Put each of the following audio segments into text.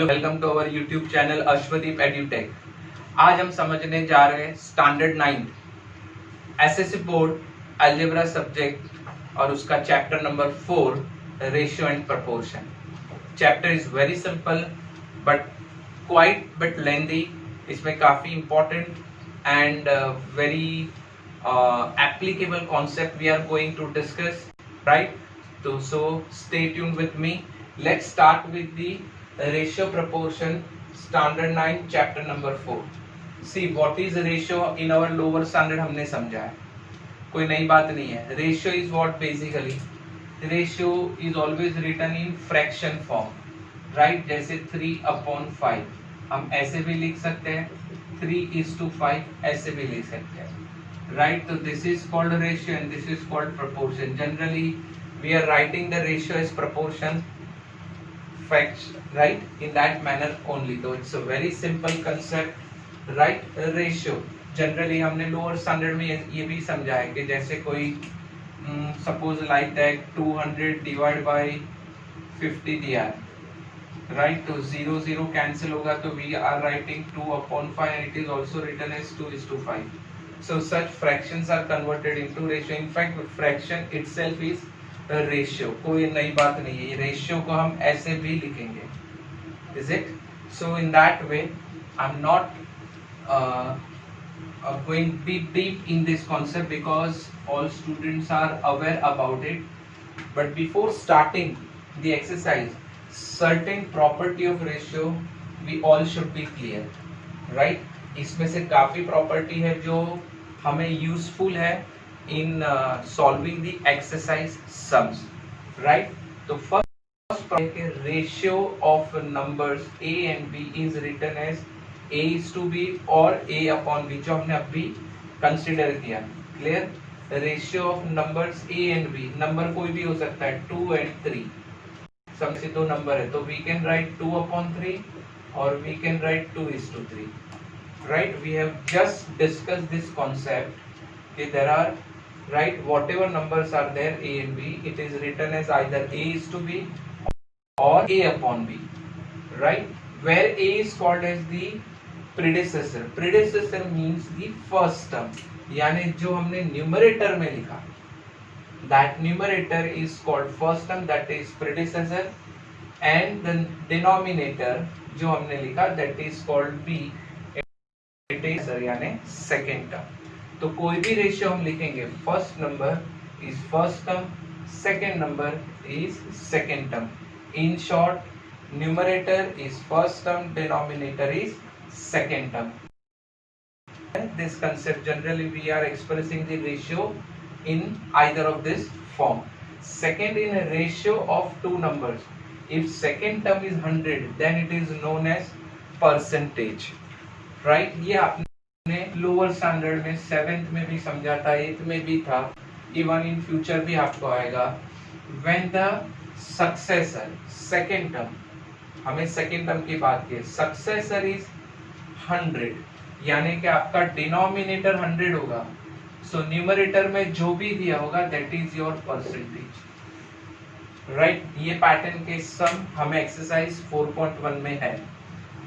Welcome to our YouTube channel Ashwadeep Edutech. आज हम समझने जा रहे हैं standard 9 SSC board algebra subject और उसका chapter number 4 ratio and proportion. Chapter is very simple but quite lengthy. इसमें काफी important and very applicable concept we are going to discuss, right? तो so stay tuned with me. Let's start with the ratio proportion standard 9 chapter number 4. See what is ratio in our lower standard हमने समझा है, कोई नई बात नहीं है। ratio is what basically ratio is always written in fraction form, right? जैसे 3/5 हम ऐसे भी लिख सकते हैं, 3:5 ऐसे भी लिख सकते हैं, right? तो this is called ratio and this is called proportion. Generally we are writing the ratio as proportion, right, in that manner only. So it's a very simple concept, right? Ratio generally हमने lower standard में ये भी समझा है कि जैसे कोई suppose like that 200 divide by 50 दिया है, राइट? तो 0 0 कैंसिल होगा, तो we are writing 2/5 and it is also written as 2:5. So such fractions are converted into ratio. In fact fraction itself is ratio, कोई नई बात नहीं है। ये रेशियो को हम ऐसे भी लिखेंगे, is it? So in that way I am not going be deep in this concept because all students are aware about it, but before starting the exercise certain property of ratio we all should be clear, right? इसमें से काफी property है जो हमें useful है in solving the exercise sums, right? So first ratio of numbers a and b is written as a is to b or a upon b, जो हमने अभी कंसिडर किया। Clear? Ratio of numbers a and b, number कोई भी हो सकता है, 2 and 3, सब से दो नंबर है, तो we can write 2/3 or we can write 2:3, right? We have just discussed this concept कि there are, right, whatever numbers are there a and b, it is written as either a is to b or a upon b, right? Where a is called as the predecessor. Predecessor means the first term, यानी जो हमने numerator में लिखा, that numerator is called first term, that is predecessor, and the denominator जो हमने लिखा that is called b, it is यानी second term. तो कोई भी रेशियो हम लिखेंगे, first number is first term, second number is second term. In short numerator is first term, denominator is second term. This concept generally we are expressing the ratio in either of this form. Second, in a ratio of two numbers, if second term is 100 then it is known as percentage, right? ये आपने lower standard में 7th में भी समझा था, 8th में भी था, इवन इन फ्यूचर भी आपको आएगा। When the successor second term, हमें सेकेंड टर्म की बात की, सक्सेसर इज 100, यानी कि आपका डिनोमिनेटर 100 होगा, सो न्यूमरेटर में जो भी दिया होगा that is your percentage, right? ये पैटर्न के सम हमें एक्सरसाइज 4.1 में है,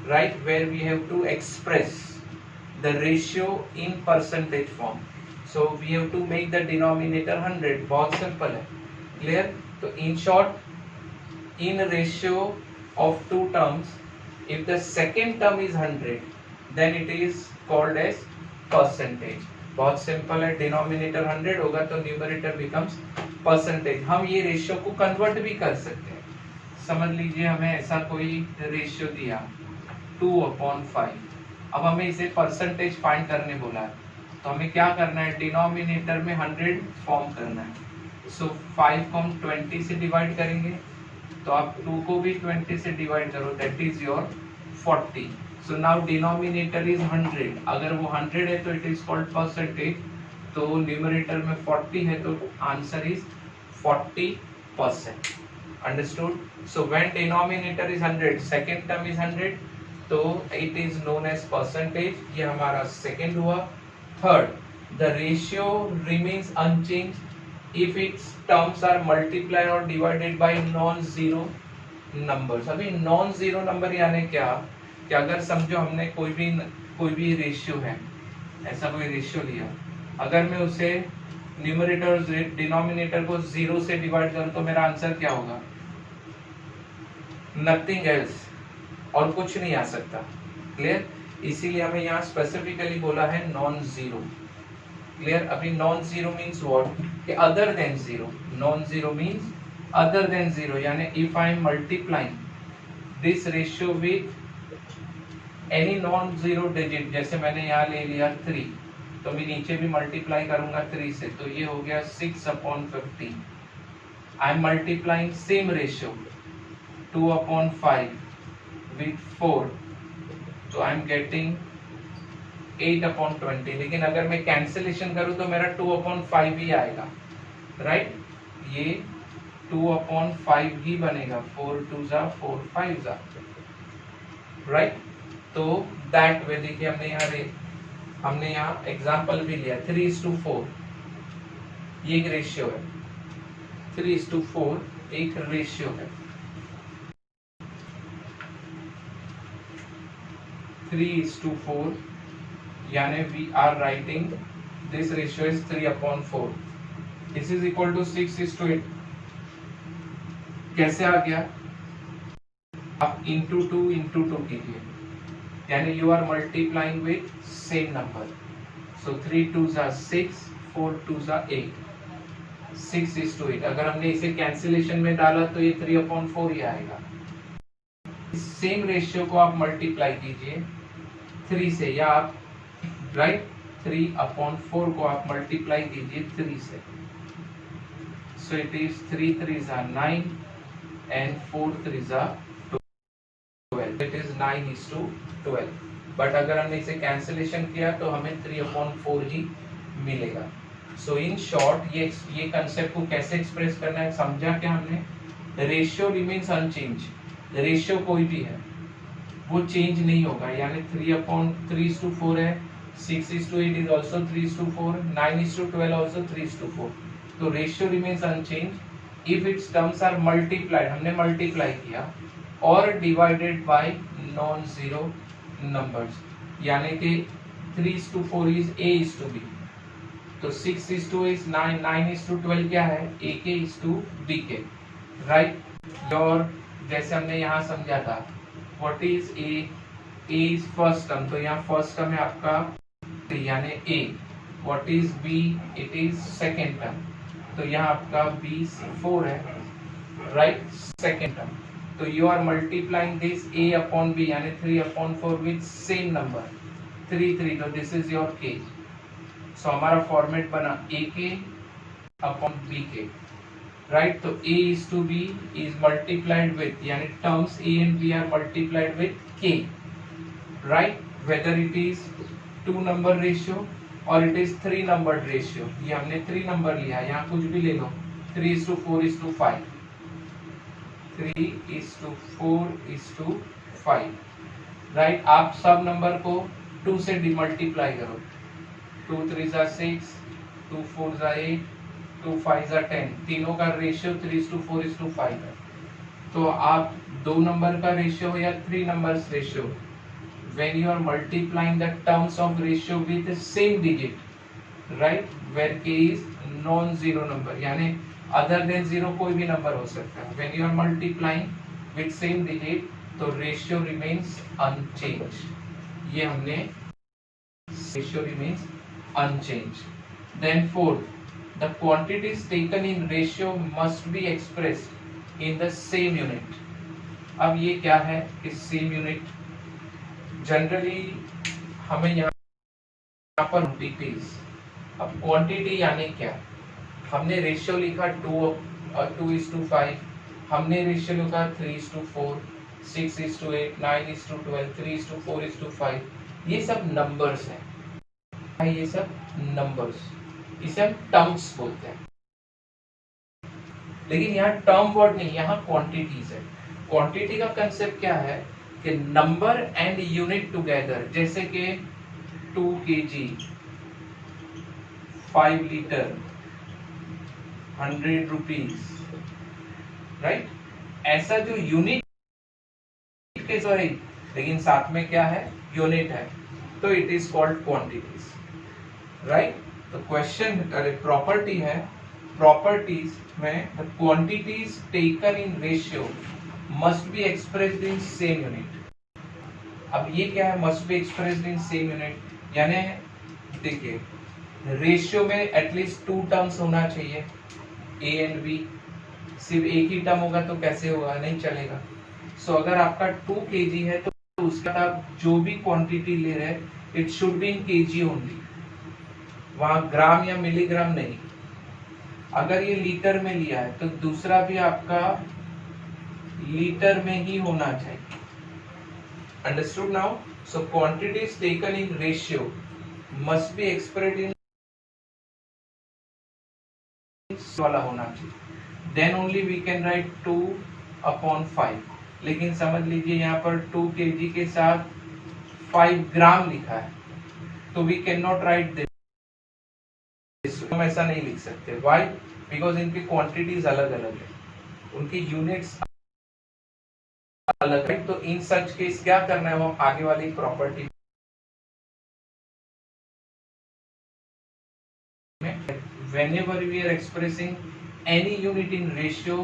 right? Where we have to express the ratio in percentage form, so we have to make the denominator 100. बहुत सिंपल है, clear? तो in short, in ratio of two terms, if the second term is 100 then it is called as percentage. बहुत simple है, denominator 100 होगा तो numerator becomes percentage. हम ये ratio को कन्वर्ट भी कर सकते हैं। समझ लीजिए हमें ऐसा कोई रेशियो दिया 2/5, अब हमें इसे परसेंटेज फाइंड करने बोला है, तो हमें क्या करना है, डिनोमिनेटर में 100 फॉर्म करना है। सो 5 को हम 20 से डिवाइड करेंगे, तो आप 2 को भी 20 से डिवाइड करो, that is your 40. So now denominator is 100, अगर वो 100 है तो इट इज कॉल्ड परसेंटेज, तो न्यूमरेटर में 40 है तो answer is 40%. Understood? So when denominator is 100, second term is 100, तो it is known as percentage, ये हमारा सेकेंड हुआ। Third, the ratio remains unchange if its terms are multiplied और divided by non zero, numbers. अभी non zero number यानी क्या, कि अगर समझो हमने कोई भी रेशियो है, ऐसा कोई रेशियो लिया, अगर मैं उसे न्यूमरेटर और डिनोमिनेटर को जीरो से डिवाइड करूं तो मेरा आंसर क्या होगा, नथिंग एल्स, और कुछ नहीं आ सकता। क्लियर? इसीलिए हमें यहाँ स्पेसिफिकली बोला है नॉन जीरो। क्लियर? अभी नॉन जीरो मीन्स व्हाट, कि other than zero. Non zero means other than zero, यानी if I am multiplying this ratio with any non zero digit, जैसे मैंने यहाँ ले लिया 3, तो मैं नीचे भी मल्टीप्लाई करूंगा 3 से, तो ये हो गया 6/50। आई am multiplying same ratio 2/5 with 4, तो आई एम गेटिंग 8/20। लेकिन अगर मैं कैंसिलेशन करूं तो मेरा 2/5 ही आएगा, राइट? ये 2/5 ही बनेगा, 4 2 जा 4 5 जा, राइट? तो दैट वे देखिए हमने यहाँ एग्जांपल भी लिया 3:4, ये एक रेशियो है, 3:4 एक रेशियो है। 3:4 यानी we are writing this ratio is 3/4. This is equal to 6:8. कैसे आ गया? आप into 2 कीजिए, यानी you are multiplying with same number. So 3 2s are 6, 4 2s are 8, 6:8। अगर हमने इसे कैंसिलेशन में डाला तो ये 3/4 ही आएगा। इस सेम रेशियो को आप मल्टीप्लाई कीजिए 3 से, या आप राइट 3/4 को आप मल्टीप्लाई कीजिए 3 से, सो it is 3 3s are 9 and 4 3s are 12, it is 9:12। But अगर हमने इसे कैंसिलेशन किया तो हमें 3/4 ही मिलेगा। सो इन शॉर्ट ये कंसेप्ट को कैसे एक्सप्रेस करना है समझा क्या हमने? रेशियो रिमेन्स अनचेंज, रेशियो कोई भी है वो चेंज नहीं होगा, यानी 3/3:4 है, 6:8 is also 3:4, 9:12 also 3:4, तो ratio remains unchange if its terms are multiplied, हमने मल्टीप्लाई किया, और divided by non zero numbers, यानी कि 3:4 इज A:B, तो 6:8 is 9, 9:12 क्या है, AK:BK, राइट? और जैसे हमने यहाँ समझा था what is A is first term, तो यहाँ फर्स्ट टर्म है आपका यानी A, what is B, it is second term, तो यहाँ आपका B4 है, राइट? सेकेंड टर्म, तो you are multiplying this A/B यानी 3/4 विद सेम नंबर 3 3, तो this is your K। So हमारा फॉर्मेट बना AK/BK, राइट? तो A:B is multiplied with, यानी terms A and B are multiplied with K, right? Whether it is 2 number ratio or it is 3 number ratio, ये हमने 3 number लिया, यहाँ कुछ भी ले लो, 3:4:5, 3:4:5, राइट? आप सब नंबर को 2 से डिमल्टीप्लाई करो, 2 3s are 6, 2 4s are 8, 2 5s are 10, तीनों का रेशियो 3:4:5 है। तो आप 2 नंबर का रेशियो या 3 numbers ratio, when you are multiplying the terms of ratio with the same digit, right, where K is non-zero number, यानी other than zero कोई भी नंबर हो सकता है, when you are multiplying with same digit तो ratio remains unchanged, ये हमने ratio remains unchanged. Then fourth, the quantities taken in ratio must be expressed in the same unit. अब ये क्या है कि same unit, जनरली हमें यहाँ पर quantities, अब क्वांटिटी यानी क्या, हमने रेशियो लिखा 2:5, हमने रेशियो लिखा 3:4, 6:8, 9:12, 3:4:5, ये सब नंबर्स हैं, ये सब नंबर्स, इसे हम टर्म्स बोलते हैं। लेकिन यहाँ टर्म वर्ड नहीं, यहाँ क्वांटिटीज है। क्वांटिटी का कंसेप्ट क्या है कि नंबर एंड यूनिट टुगेदर, जैसे कि 2 kg, 5 लीटर, 100 रुपीज, राइट? ऐसा जो यूनिट यूनिट के तो है, लेकिन साथ में क्या है, यूनिट है, तो it is called quantities, right. तो क्वेश्चन प्रॉपर्टी है, प्रॉपर्टीज में the quantities taken in ratio must be expressed in same unit. अब ये क्या है, must be expressed in same unit, यानी देखिए रेशियो में एटलीस्ट 2 टर्म्स होना चाहिए, ए एंड बी। सिर्फ एक ही टर्म होगा तो कैसे होगा, नहीं चलेगा। सो अगर आपका 2 kg है तो उसका आप जो भी क्वांटिटी ले रहे हैं it should be in KG only, वहां ग्राम या मिलीग्राम नहीं। अगर ये लीटर में लिया है तो दूसरा भी आपका लीटर में ही होना चाहिए। Understood now? So quantities taken in ratio must be expressed in वाला होना चाहिए, then only we can write 2/5। लेकिन समझ लीजिए यहाँ पर 2 kg के साथ 5 ग्राम लिखा है, तो we can not write this, हम ऐसा नहीं लिख सकते। व्हाई? बिकॉज इनकी क्वांटिटीज अलग अलग है, उनकी यूनिट्स अलग है। तो इन सच केस क्या करना है, वो आगे वाली property whenever we are expressing any unit in ratio,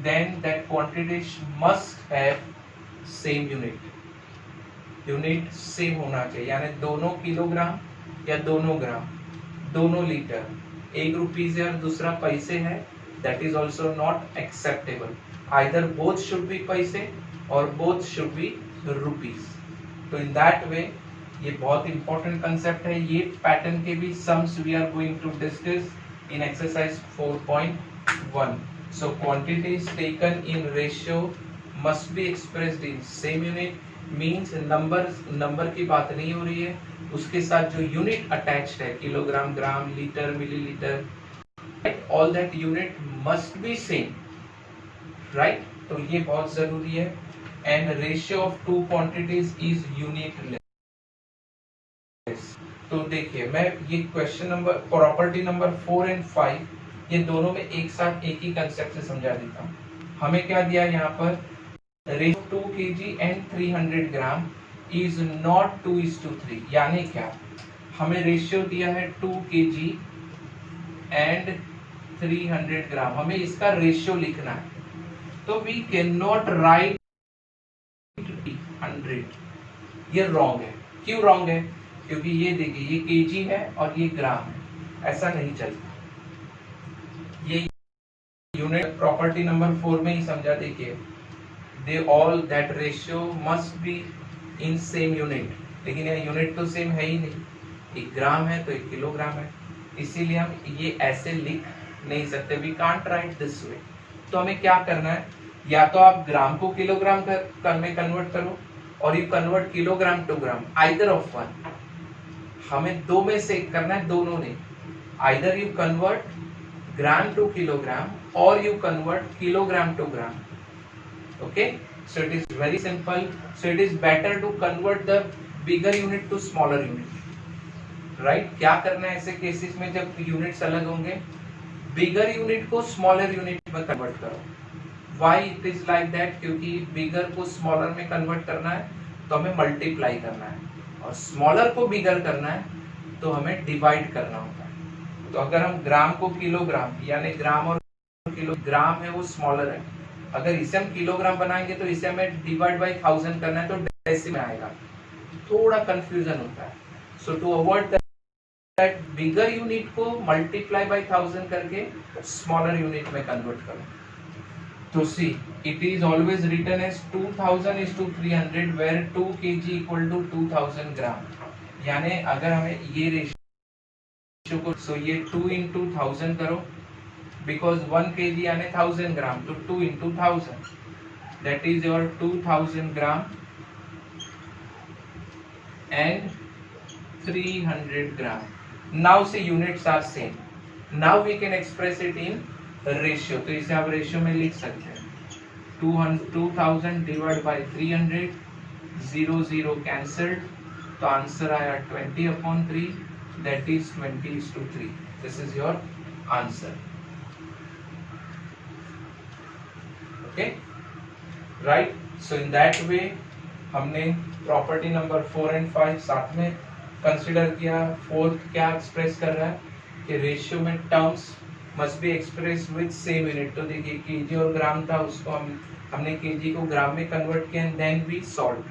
then that quantity must have same unit, unit same होना चाहिए, यानी दोनों किलोग्राम या दोनों ग्राम, दोनों लीटर, एक रुपीज है और दूसरा पैसे है, that is also not acceptable. Either both should be पैसे और बोथ शुड बी रुपीज। तो इन दैट वे ये बहुत इंपॉर्टेंट कंसेप्ट है। ये पैटर्न के भी sums we are going to discuss in exercise 4.1. So quantities taken in ratio must be expressed in same unit, means number की बात नहीं हो रही है, उसके साथ जो unit attached है, kilogram, gram, litre, millilitre, all that unit must be same, right? तो ये बहुत जरूरी है। and ratio of two quantities is unitless। तो देखिए मैं ये question number property number 4 and 5 ये दोनों में एक साथ एक ही कंसेप्ट से समझा देता हूँ। हमें क्या दिया यहाँ पर, ratio 2 kg and 300 gram is not 2:3, यानी क्या, हमें रेशियो दिया है 2 kg एंड 300 ग्राम, हमें इसका रेशियो लिखना है, तो वी कैन नॉट राइट 100, ये रॉन्ग है। क्यों रॉन्ग है? क्योंकि ये देखिए ये केजी है और ये ग्राम है, ऐसा नहीं चलता। ये यूनिट प्रॉपर्टी नंबर 4 में ही समझा, देखिए they all that ratio must be in same unit, लेकिन यह यूनिट तो सेम है ही नहीं, एक ग्राम है तो एक किलोग्राम है, इसीलिए हम ये ऐसे लिख नहीं सकते, we can't write this way. तो हमें क्या करना है, या तो आप ग्राम को किलोग्राम में कन्वर्ट करो और you convert kilogram to gram, either of one. हमें दो में से करना है, दोनों नहीं, either you convert gram to kilogram और you convert kilogram to gram. Okay, so it is very simple. So it is better to convert the bigger unit to smaller unit, right. क्या करना है ऐसे केसेस में जब units अलग होंगे, बिगर unit को स्मॉलर यूनिट में कन्वर्ट करो। Why it is like that? क्योंकि बिगर को स्मॉलर में कन्वर्ट करना है तो हमें मल्टीप्लाई करना है, और स्मॉलर को बिगर करना है तो हमें डिवाइड करना होता है। तो अगर हम ग्राम को किलोग्राम, यानी ग्राम और किलोग्राम है वो स्मॉलर है, अगर इसे हम किलोग्राम बनाएंगे तो इसे हमें डिवाइड बाय 1000 करना है तो डेसिमल में आएगा, थोड़ा कंफ्यूजन होता है। So to avoid that bigger unit को मल्टीप्लाई बाय 1000 करके स्मॉलर यूनिट में कन्वर्ट करो। तो सी it is always written as 2000:300 where 2 kg equal to 2000 ग्राम, यानी अगर हमें ये रेशियो को, सो ये 2 into 1000 करो, बिकॉज 1 kg यानी 1000 ग्राम, तो 2 into 1000 that is your 2000 gram and 300 gram. now say units are same, now we can express it in ratio. तो इसे आप रेशियो में लिख सकते हैं, 2000 डिवाइड बाय 300, 0 कैंसल्ड, तो आंसर आया 20/3, that is 20:3। This is your answer. Okay, right. So in that वे हमने प्रॉपर्टी नंबर 4 एंड 5 साथ में कंसिडर किया। फोर्थ क्या एक्सप्रेस कर रहा है कि रेशियो में terms must be express with same unit. तो देखिए केजी और ग्राम था, उसको हमने केजी को ग्राम में कन्वर्ट किया and then we solve,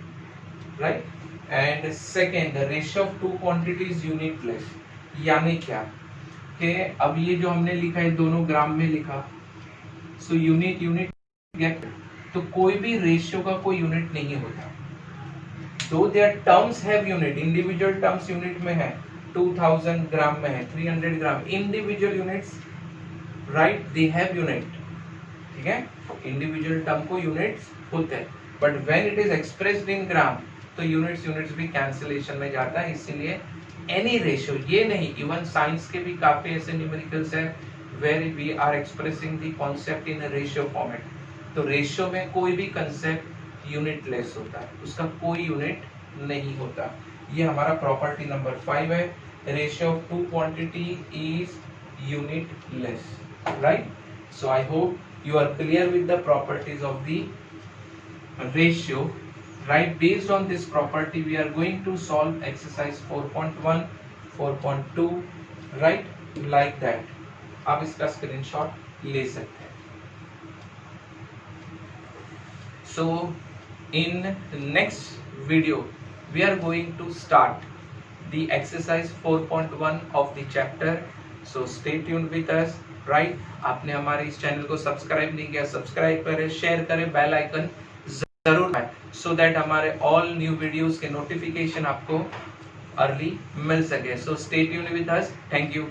right. And second, ratio of two quantities unitless, यानी क्या कि अब ये जो हमने लिखा है दोनों ग्राम में लिखा, सो यूनिट यूनिट गेट, तो कोई भी रेशियो का कोई यूनिट नहीं होता। Though their terms have unit, individual terms unit में है, 2000 ग्राम में है, 300 gram, individual units, right, they have unit, ठीक है, इंडिविजुअल टर्म को यूनिट्स होते हैं, but when it is expressed in gram तो यूनिट्स भी कैंसिलेशन में जाता है। इसीलिए एनी रेशियो, ये नहीं, इवन साइंस के भी काफी ऐसे न्यूमेरिकल्स हैं where we are expressing the concept in ratio format. तो रेशियो में कोई भी कंसेप्ट यूनिट लेस होता है, उसका कोई यूनिट नहीं होता। ये हमारा प्रॉपर्टी नंबर 5 है, ratio of two quantity is unitless, right. So I hope you are clear with the properties of the ratio, right? Based on this property we are going to solve exercise 4.1, 4.2, right, like that। आप इसका screenshot ले सकते हैं। So in next video we are going to start the exercise 4.1 of the chapter, so stay tuned with us, right. आपने हमारे इस channel को subscribe नहीं किया, सब्सक्राइब करें, शेयर करें, बेल आइकन जरूर दबाएं, सो दैट हमारे ऑल न्यू वीडियोस के नोटिफिकेशन आपको अर्ली मिल सके। सो stay tuned with us, thank you.